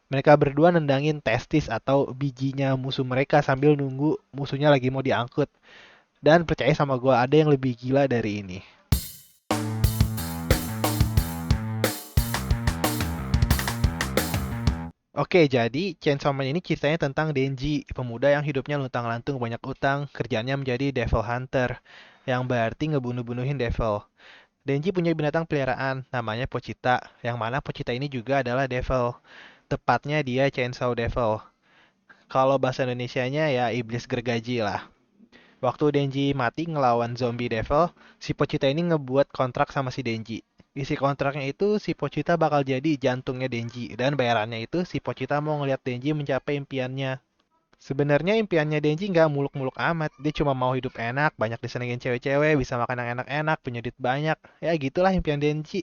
Mereka berdua nendangin testis atau bijinya musuh mereka sambil nunggu musuhnya lagi mau diangkut. Dan percaya sama gue, ada yang lebih gila dari ini. Oke, jadi Chainsaw Man ini ceritanya tentang Denji, pemuda yang hidupnya luntang-lantung banyak utang, kerjaannya menjadi Devil Hunter, yang berarti ngebunuh-bunuhin Devil. Denji punya binatang peliharaan, namanya Pochita, yang mana Pochita ini juga adalah Devil. Tepatnya dia Chainsaw Devil. Kalau bahasa Indonesianya ya iblis gergaji lah. Waktu Denji mati ngelawan zombie Devil, si Pochita ini ngebuat kontrak sama si Denji. Isi kontraknya itu si Pochita bakal jadi jantungnya Denji dan bayarannya itu si Pochita mau ngeliat Denji mencapai impiannya. Sebenarnya impiannya Denji nggak muluk-muluk amat, dia cuma mau hidup enak, banyak disenengin cewek-cewek, bisa makan yang enak-enak, punya duit banyak. Ya gitulah impian Denji.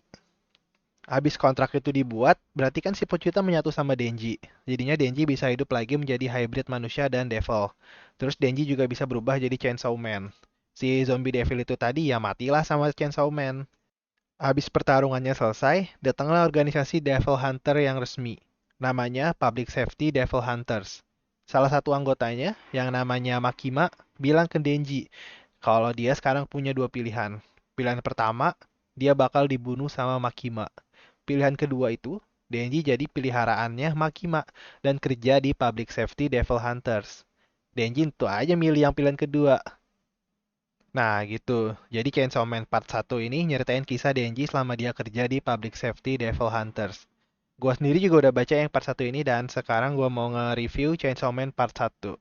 Habis kontrak itu dibuat, berarti kan si Pochita menyatu sama Denji. Jadinya Denji bisa hidup lagi menjadi hybrid manusia dan devil. Terus Denji juga bisa berubah jadi Chainsaw Man. Si zombie devil itu tadi ya matilah sama Chainsaw Man. Habis pertarungannya selesai, datanglah organisasi Devil Hunter yang resmi. Namanya Public Safety Devil Hunters. Salah satu anggotanya, yang namanya Makima, bilang ke Denji kalau dia sekarang punya dua pilihan. Pilihan pertama, dia bakal dibunuh sama Makima. Pilihan kedua itu, Denji jadi peliharaannya Makima dan kerja di Public Safety Devil Hunters. Denji tentu aja milih yang pilihan kedua. Nah, gitu. Jadi Chainsaw Man Part 1 ini nyeritain kisah Denji selama dia kerja di Public Safety Devil Hunters. Gua sendiri juga udah baca yang part 1 ini dan sekarang gua mau nge-review Chainsaw Man Part 1.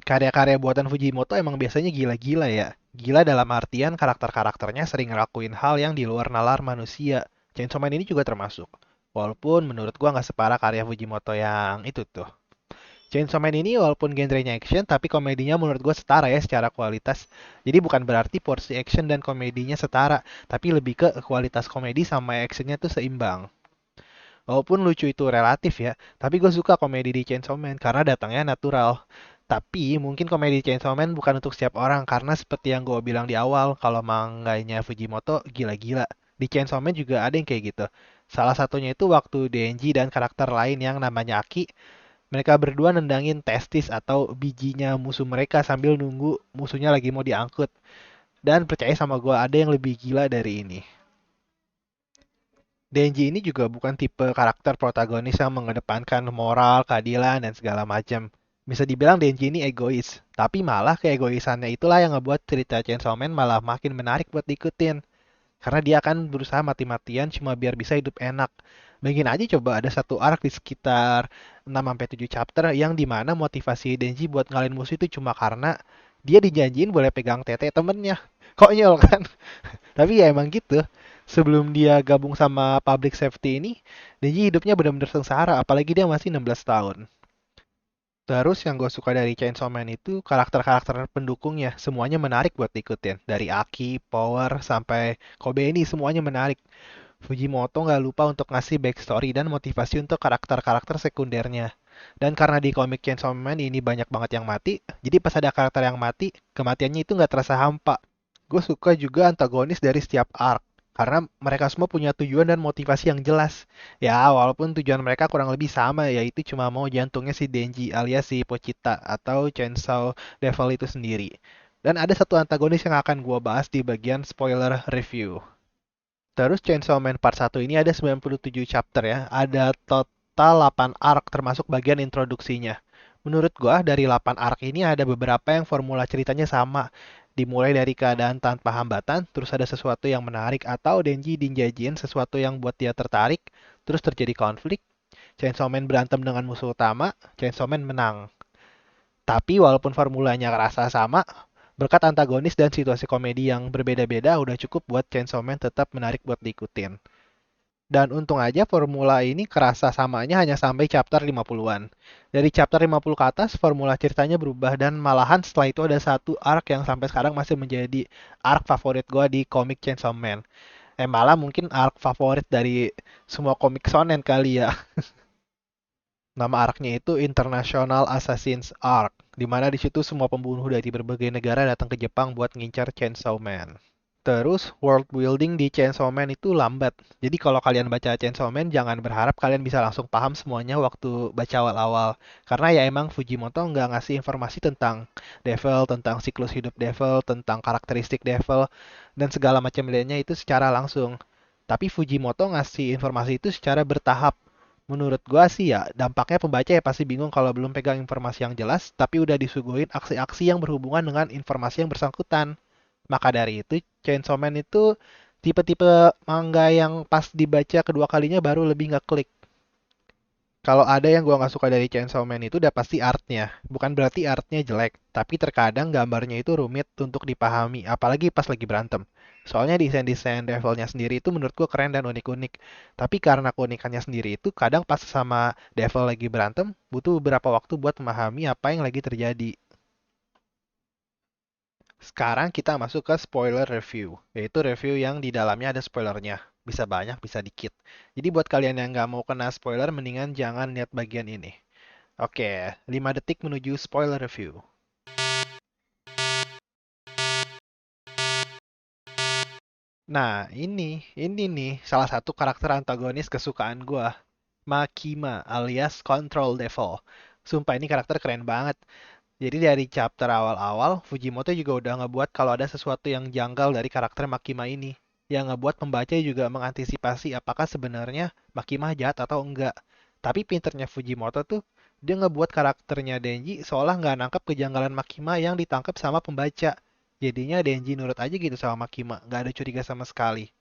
Karya-karya buatan Fujimoto emang biasanya gila-gila ya. Gila dalam artian karakter-karakternya sering ngelakuin hal yang di luar nalar manusia. Chainsaw Man ini juga termasuk. Walaupun menurut gua nggak separah karya Fujimoto yang itu tuh. Chainsaw Man ini walaupun genrenya action, tapi komedinya menurut gue setara ya secara kualitas. Jadi bukan berarti porsi action dan komedinya setara, tapi lebih ke kualitas komedi sama actionnya tuh seimbang. Walaupun lucu itu relatif ya, tapi gue suka komedi di Chainsaw Man karena datangnya natural. Tapi mungkin komedi Chainsaw Man bukan untuk setiap orang karena seperti yang gue bilang di awal, kalau manganya Fujimoto gila-gila. Di Chainsaw Man juga ada yang kayak gitu. Salah satunya itu waktu Denji dan karakter lain yang namanya Aki, mereka berdua nendangin testis atau bijinya musuh mereka sambil nunggu musuhnya lagi mau diangkut. Dan percaya sama gue, ada yang lebih gila dari ini. Denji ini juga bukan tipe karakter protagonis yang mengedepankan moral, keadilan, dan segala macam. Bisa dibilang Denji ini egois, tapi malah keegoisannya itulah yang ngebuat cerita Chainsaw Man malah makin menarik buat diikutin. Karena dia akan berusaha mati-matian cuma biar bisa hidup enak. Bayangin aja coba ada satu arc di sekitar 6-7 chapter yang dimana motivasi Denji buat ngalahin musuh itu cuma karena dia dijanjiin boleh pegang tete temennya. Konyol kan? Tapi ya emang gitu. Sebelum dia gabung sama public safety ini, Denji hidupnya benar-benar sengsara, apalagi dia masih 16 tahun. Terus yang gue suka dari Chainsaw Man itu karakter-karakter pendukungnya semuanya menarik buat diikutin. Dari Aki, Power, sampai Kobe ini semuanya menarik. Fujimoto nggak lupa untuk ngasih backstory dan motivasi untuk karakter-karakter sekundernya. Dan karena di komik Chainsaw Man ini banyak banget yang mati, jadi pas ada karakter yang mati, kematiannya itu nggak terasa hampa. Gue suka juga antagonis dari setiap arc, karena mereka semua punya tujuan dan motivasi yang jelas. Ya, walaupun tujuan mereka kurang lebih sama, yaitu cuma mau jantungnya si Denji alias si Pochita atau Chainsaw Devil itu sendiri. Dan ada satu antagonis yang akan gue bahas di bagian spoiler review. Terus Chainsaw Man Part 1 ini ada 97 chapter ya. Ada total 8 arc termasuk bagian introduksinya. Menurut gua dari 8 arc ini ada beberapa yang formula ceritanya sama. Dimulai dari keadaan tanpa hambatan, terus ada sesuatu yang menarik atau Denji dinjajin sesuatu yang buat dia tertarik, terus terjadi konflik, Chainsaw Man berantem dengan musuh utama, Chainsaw Man menang. Tapi walaupun formulanya rasa sama, berkat antagonis dan situasi komedi yang berbeda-beda udah cukup buat Chainsaw Man tetap menarik buat diikutin. Dan untung aja formula ini kerasa samanya hanya sampai chapter 50-an. Dari chapter 50 ke atas, formula ceritanya berubah dan malahan setelah itu ada satu arc yang sampai sekarang masih menjadi arc favorit gue di komik Chainsaw Man. Malah mungkin arc favorit dari semua komik shonen kali ya. Nama arc-nya itu International Assassins Arc, di mana di situ semua pembunuh dari berbagai negara datang ke Jepang buat ngincar Chainsaw Man. Terus world building di Chainsaw Man itu lambat. Jadi kalau kalian baca Chainsaw Man jangan berharap kalian bisa langsung paham semuanya waktu baca awal-awal. Karena ya emang Fujimoto nggak ngasih informasi tentang Devil, tentang siklus hidup Devil, tentang karakteristik Devil, dan segala macam lainnya itu secara langsung. Tapi Fujimoto ngasih informasi itu secara bertahap. Menurut gua sih ya, dampaknya pembaca ya pasti bingung kalau belum pegang informasi yang jelas, tapi udah disuguhin aksi-aksi yang berhubungan dengan informasi yang bersangkutan. Maka dari itu, Chainsaw Man itu tipe-tipe manga yang pas dibaca kedua kalinya baru lebih nggak klik. Kalau ada yang gua nggak suka dari Chainsaw Man itu udah pasti artnya. Bukan berarti artnya jelek, tapi terkadang gambarnya itu rumit untuk dipahami, apalagi pas lagi berantem. Soalnya desain-desain Devilnya sendiri itu menurut gua keren dan unik-unik. Tapi karena keunikannya sendiri itu kadang pas sama Devil lagi berantem, butuh beberapa waktu buat memahami apa yang lagi terjadi. Sekarang kita masuk ke spoiler review, yaitu review yang di dalamnya ada spoilernya. Bisa banyak, bisa dikit. Jadi buat kalian yang nggak mau kena spoiler, mendingan jangan lihat bagian ini. Oke, 5 detik menuju spoiler review. Nah, ini nih salah satu karakter antagonis kesukaan gua, Makima alias Control Devil. Sumpah ini karakter keren banget. Jadi dari chapter awal-awal, Fujimoto juga udah ngebuat kalau ada sesuatu yang janggal dari karakter Makima ini. Yang ngebuat pembaca juga mengantisipasi apakah sebenarnya Makima jahat atau enggak. Tapi pinternya Fujimoto tuh, dia ngebuat karakternya Denji seolah nggak nangkep kejanggalan Makima yang ditangkap sama pembaca. Jadinya Denji nurut aja gitu sama Makima, nggak ada curiga sama sekali.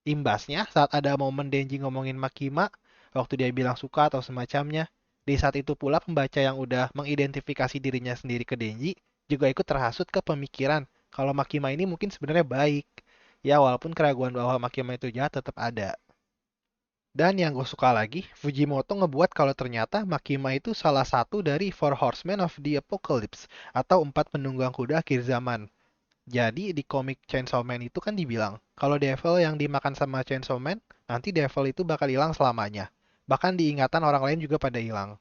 Imbasnya, saat ada momen Denji ngomongin Makima, waktu dia bilang suka atau semacamnya, di saat itu pula pembaca yang udah mengidentifikasi dirinya sendiri ke Denji juga ikut terhasut ke pemikiran kalau Makima ini mungkin sebenarnya baik. Ya, walaupun keraguan bahwa Makima itu jahat tetap ada. Dan yang gue suka lagi, Fujimoto ngebuat kalau ternyata Makima itu salah satu dari Four Horsemen of the Apocalypse atau empat penunggang kuda akhir zaman. Jadi di komik Chainsaw Man itu kan dibilang, kalau Devil yang dimakan sama Chainsaw Man, nanti Devil itu bakal hilang selamanya. Bahkan diingatan orang lain juga pada hilang.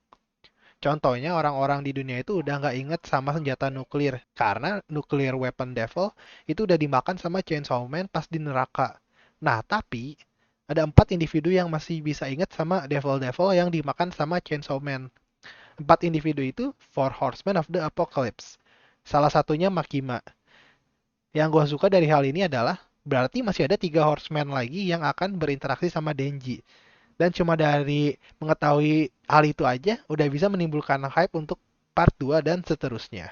Contohnya orang-orang di dunia itu udah nggak inget sama senjata nuklir, karena nuclear weapon Devil itu udah dimakan sama Chainsaw Man pas di neraka. Nah, tapi ada empat individu yang masih bisa inget sama Devil-Devil yang dimakan sama Chainsaw Man. Empat individu itu Four Horsemen of the Apocalypse. Salah satunya Makima. Yang gue suka dari hal ini adalah berarti masih ada tiga horseman lagi yang akan berinteraksi sama Denji. Dan cuma dari mengetahui hal itu aja udah bisa menimbulkan hype untuk part 2 dan seterusnya.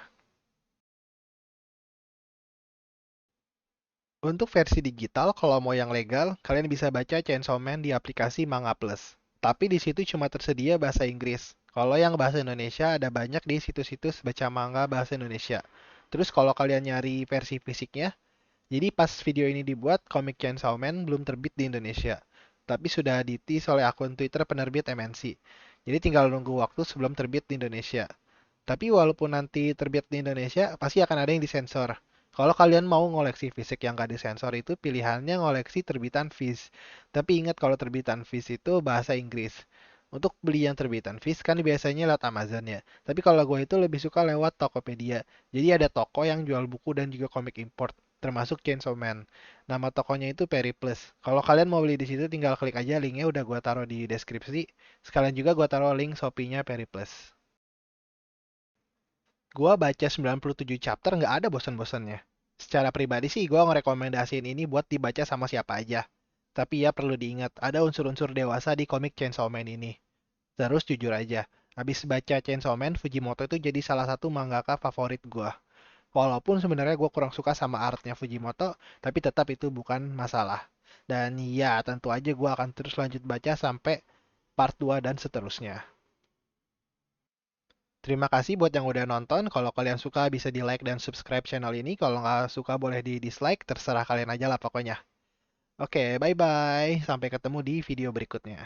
Untuk versi digital, kalau mau yang legal, kalian bisa baca Chainsaw Man di aplikasi Manga Plus. Tapi di situ cuma tersedia bahasa Inggris. Kalau yang bahasa Indonesia ada banyak di situs-situs baca manga bahasa Indonesia. Terus kalau kalian nyari versi fisiknya, jadi pas video ini dibuat, komik Chainsaw Man belum terbit di Indonesia, tapi sudah ditis oleh akun Twitter penerbit MNC. Jadi tinggal nunggu waktu sebelum terbit di Indonesia. Tapi walaupun nanti terbit di Indonesia, pasti akan ada yang disensor. Kalau kalian mau ngoleksi fisik yang gak disensor itu, pilihannya ngoleksi terbitan Viz. Tapi ingat kalau terbitan Viz itu bahasa Inggris. Untuk beli yang terbitan Viz kan biasanya lewat Amazon ya. Tapi kalau gue itu lebih suka lewat Tokopedia. Jadi ada toko yang jual buku dan juga komik import, termasuk Chainsaw Man. Nama tokonya itu Periplus. Kalau kalian mau beli di situ tinggal klik aja linknya udah gue taruh di deskripsi. Sekalian juga gue taruh link Shopee-nya Periplus. Gua baca 97 chapter nggak ada bosan-bosannya. Secara pribadi sih gua ngerekomendasiin ini buat dibaca sama siapa aja. Tapi ya perlu diingat, ada unsur-unsur dewasa di komik Chainsaw Man ini. Terus jujur aja, habis baca Chainsaw Man, Fujimoto itu jadi salah satu mangaka favorit gua. Walaupun sebenarnya gua kurang suka sama artnya Fujimoto, tapi tetap itu bukan masalah. Dan ya tentu aja gua akan terus lanjut baca sampai part 2 dan seterusnya. Terima kasih buat yang udah nonton. Kalau kalian suka bisa di like dan subscribe channel ini. Kalau nggak suka boleh di dislike. Terserah kalian aja lah pokoknya. Oke, bye-bye. Sampai ketemu di video berikutnya.